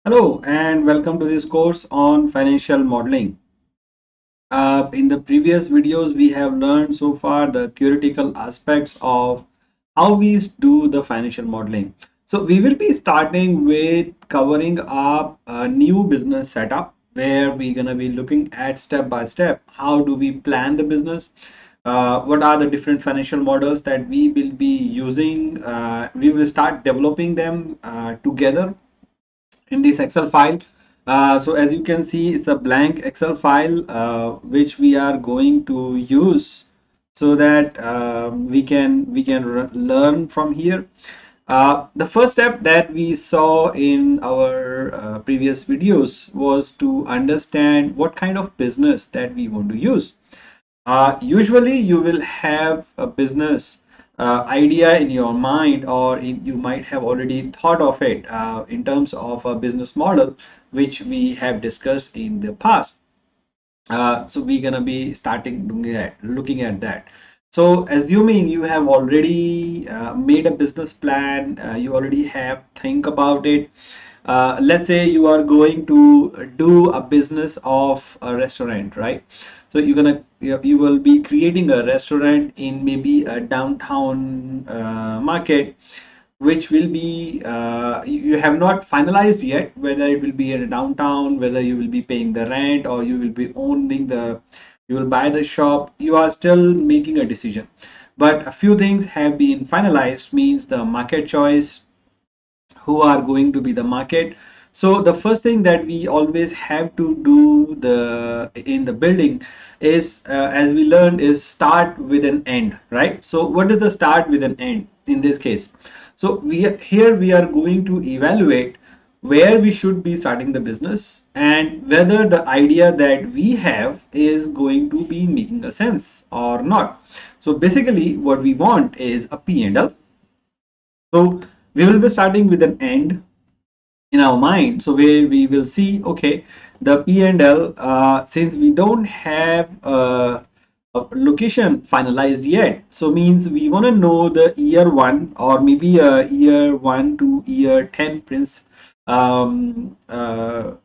Hello and welcome to this course on financial modeling. In the previous videos, we have learned so far the theoretical aspects of how we do the financial modeling. So we will be starting with covering up a new business setup where we're going to be looking at step by step. How do we plan the business? What are the different financial models that we will be using? We will start developing them together in this Excel file. So as you can see, it's a blank Excel file which we are going to use so that we can learn from here. The first step that we saw in our previous videos was to understand what kind of business that we want to use. Usually you will have a business idea in your mind, or you might have already thought of it in terms of a business model which we have discussed in the past. So we're gonna be starting looking at that. So assuming you have already made a business plan, you already have think about it. Let's say you are going to do a business of a restaurant, right? So you will be creating a restaurant in maybe a downtown market, which will be you have not finalized yet whether it will be in a downtown, whether you will be paying the rent or you will be owning the, you will buy the shop. You are still making a decision, but a few things have been finalized, means the market choice, who are going to be the market. So the first thing that we always have to do the in the building is, as we learned, is start with an end, right? So what is the start with an end in this case? So we are going to evaluate where we should be starting the business and whether the idea that we have is going to be making a sense or not. So basically what we want is a P&L. So we will be starting with an end in our mind. So where we will see, okay, the P&L, since we don't have a location finalized yet, so means we want to know the year one or maybe a year 1 to year 10 prince P&L,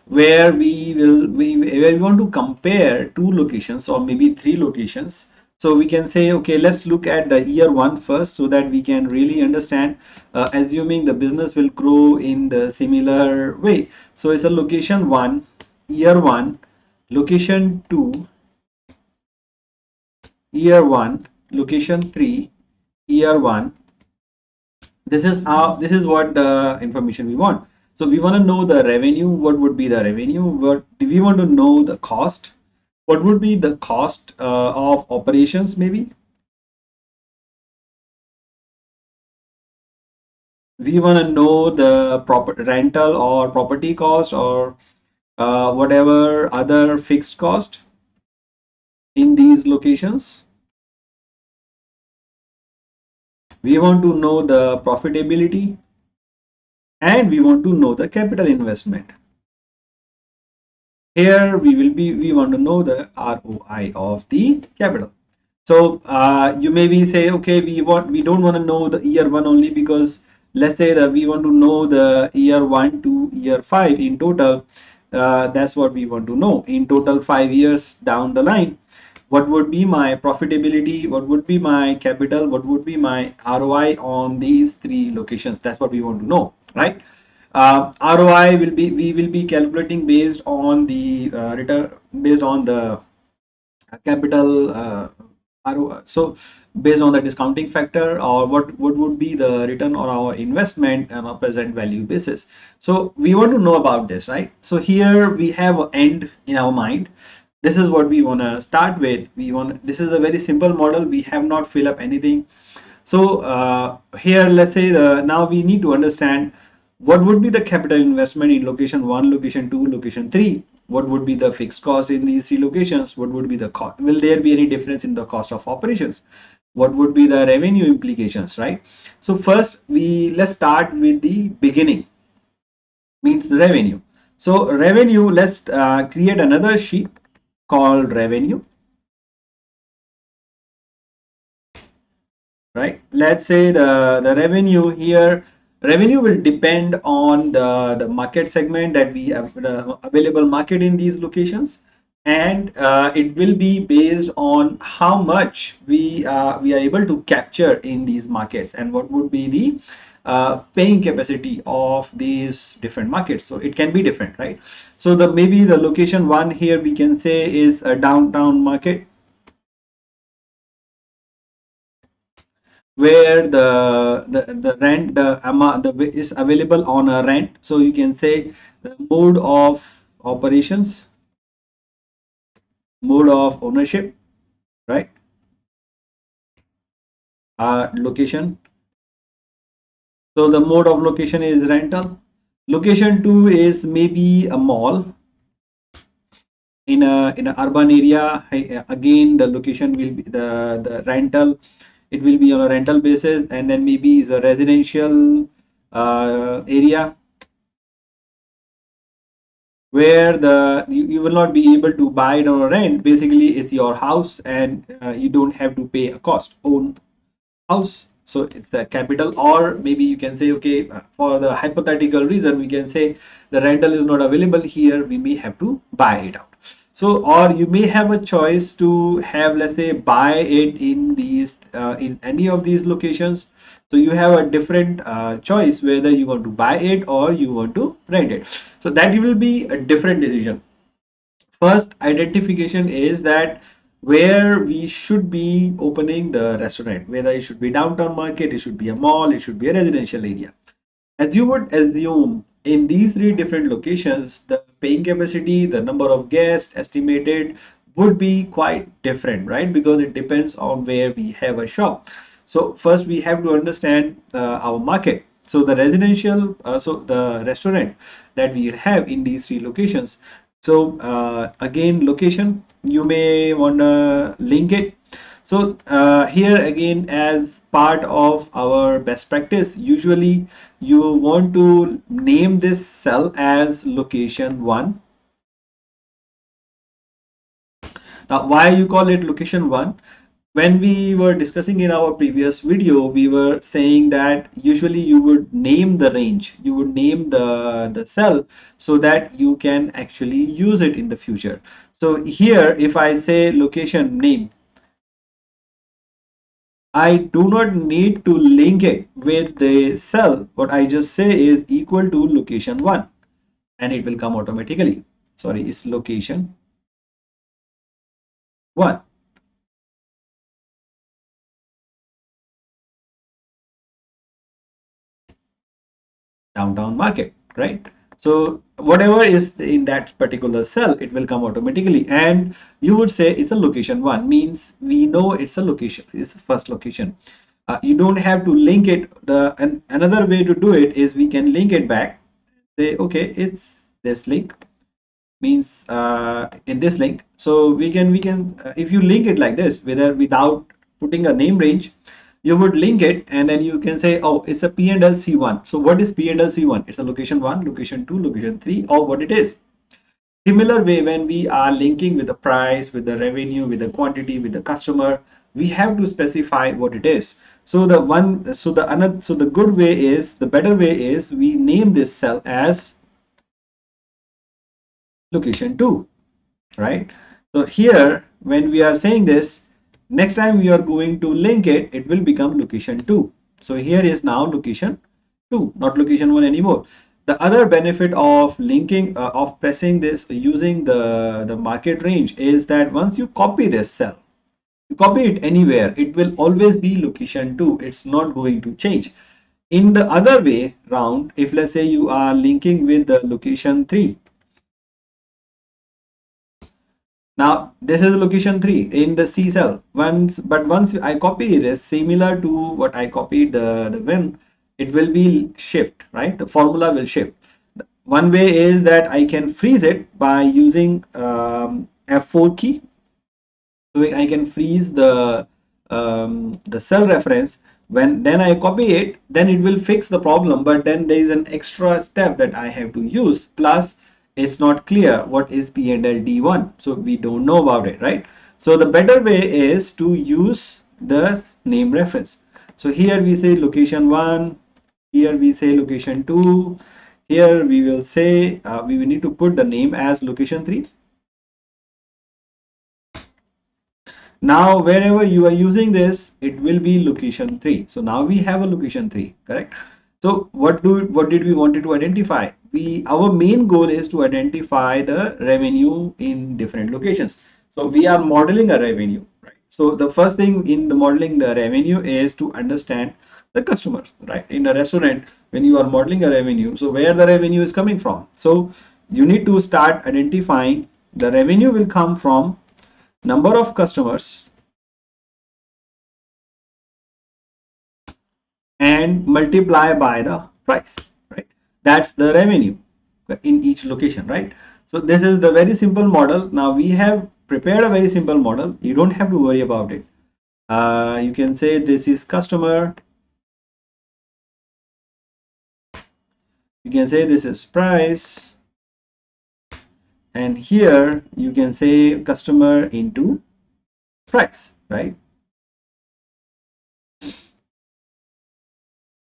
where where we want to compare two locations or maybe three locations. So we can say, okay, let's look at the year one first so that we can really understand, assuming the business will grow in the similar way. So it's a location one, year one, location two, year one, location three, year one. This is what the information we want. So we want to know the revenue. What would be the revenue? What do we want to know? The cost. What would be the cost of operations? Maybe we want to know the proper rental or property cost, or whatever other fixed cost in these locations. We want to know the profitability, and we want to know the capital investment. Here we want to know the ROI of the capital. So you maybe say, okay, we don't want to know the year one only, because let's say that we want to know the year one to year five in total. That's what we want to know in total 5 years down the line. What would be my profitability? What would be my capital? What would be my ROI on these three locations? That's what we want to know, right? ROI will be, we will be calculating based on the return, based on the capital ROI. So based on the discounting factor, or what would be the return on our investment on a present value basis. So we want to know about this, right? So here we have an end in our mind. This is what we want to start with. This is a very simple model. We have not fill up anything. So here, let's say now we need to understand what would be the capital investment in location 1, location 2, location 3. What would be the fixed cost in these three locations? What would be the cost? Will there be any difference in the cost of operations? What would be the revenue implications, right? So first, let's start with the beginning, means the revenue. So revenue, let's create another sheet called revenue, right? Let's say the revenue here, Revenue will depend on the market segment that we have, the available market in these locations, and it will be based on how much we are able to capture in these markets and what would be the paying capacity of these different markets. So it can be different, right? So the maybe the location one here we can say is a downtown market where the rent the amount is available on a rent. So you can say the mode of operations, mode of ownership, right? Location. So the mode of location is rental. Location two is maybe a mall in a urban area. Again, the location will be the rental. It will be on a rental basis, and then maybe is a residential area where you will not be able to buy it on a rent. Basically, it's your house, and you don't have to pay a cost. Own house. So it's the capital, or maybe you can say, okay, for the hypothetical reason, we can say the rental is not available here. We may have to buy it out. So, or you may have a choice to have, let's say, buy it in these in any of these locations. So you have a different choice whether you want to buy it or you want to rent it. So that will be a different decision. First identification is that where we should be opening the restaurant, whether it should be downtown market, it should be a mall, it should be a residential area. As you would assume, in these three different locations, the paying capacity, the number of guests estimated would be quite different, right? Because it depends on where we have a shop. So first we have to understand our market. So the residential, so the restaurant that we have in these three locations. So again, location, you may want to link it. So here again, as part of our best practice, usually you want to name this cell as location 1. Now, why you call it location 1? When we were discussing in our previous video, we were saying that usually you would name the range, you would name the cell so that you can actually use it in the future. So here, if I say location name, I do not need to link it with the cell. What I just say is equal to location 1 and it will come automatically. Sorry, it's location 1. Downtown market, right? So whatever is in that particular cell, it will come automatically. And you would say it's a location 1, means we know it's a location, it's the first location. You don't have to link it. And another way to do it is we can link it back. Say, okay, it's this link, means in this link. So we can if you link it like this, whether without putting a name range, you would link it and then you can say, oh, it's a P&L C1. So what is P&L C1? It's a location 1, location 2, location 3, or what it is. Similar way, when we are linking with the price, with the revenue, with the quantity, with the customer, we have to specify what it is. So the good way is, the better way is, we name this cell as location 2, right? So here, when we are saying this, next time we are going to link it, it will become location 2. So here is now location 2, not location 1 anymore. The other benefit of linking, of pressing this using the market range is that once you copy this cell, you copy it anywhere, it will always be location 2. It's not going to change. In the other way round, if let's say you are linking with the location 3, now this is location 3 in the C cell. Once I copy it is similar to what I copied the when it will be shift, right? The formula will shift. One way is that I can freeze it by using F4 key. So I can freeze the cell reference. When then I copy it, then it will fix the problem, but then there is an extra step that I have to use. Plus it's not clear what is P&L D1, so we don't know about it, right? So the better way is to use the name reference. So here we say location 1, Here we say location 2. Here we will say we will need to put the name as location 3. Now wherever you are using this, it will be location 3. So now we have a location 3, correct? So what did we wanted to identify? Our main goal is to identify the revenue in different locations. So we are modeling a revenue, right? So the first thing in the modeling the revenue is to understand the customers, right? In a restaurant, when you are modeling a revenue, so where the revenue is coming from. So you need to start identifying the revenue will come from number of customers and multiply by the price, right? That's the revenue in each location, right? So this is the very simple model. Now we have prepared a very simple model. You don't have to worry about it. You can say this is customer. You can say this is price. And here you can say customer into price, right?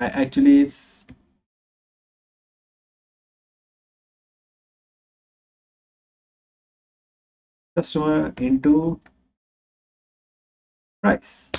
Actually, it's customer into price.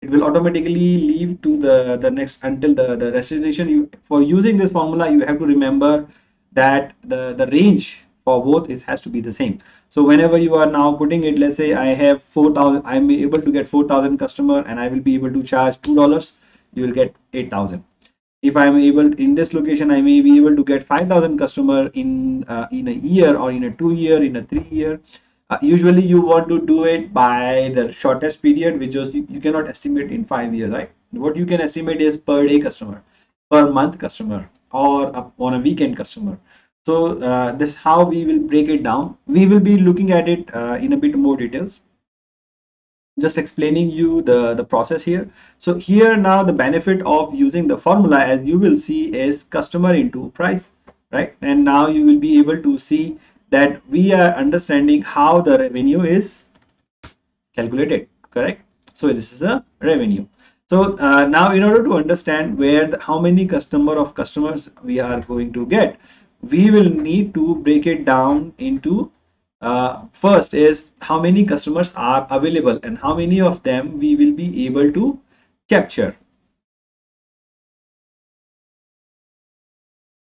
It will automatically leave to the next until the destination. You, for using this formula, you have to remember that the range for both is has to be the same. So whenever you are now putting it, let's say I have 4,000, I'm able to get 4,000 customer and I will be able to charge $2, you will get 8,000. If I'm able in this location, I may be able to get 5,000 customer in a year, or in a 2 year, in a 3 year. Usually you want to do it by the shortest period, which is you cannot estimate in 5 years, right? What you can estimate is per day customer, per month customer, or on a weekend customer. So this is how we will break it down. We will be looking at it in a bit more details, just explaining you the process here. So here now the benefit of using the formula, as you will see, is customer into price, right? And now you will be able to see that we are understanding how the revenue is calculated, correct? So this is a revenue. So now in order to understand how many customers we are going to get, we will need to break it down into first is how many customers are available and how many of them we will be able to capture,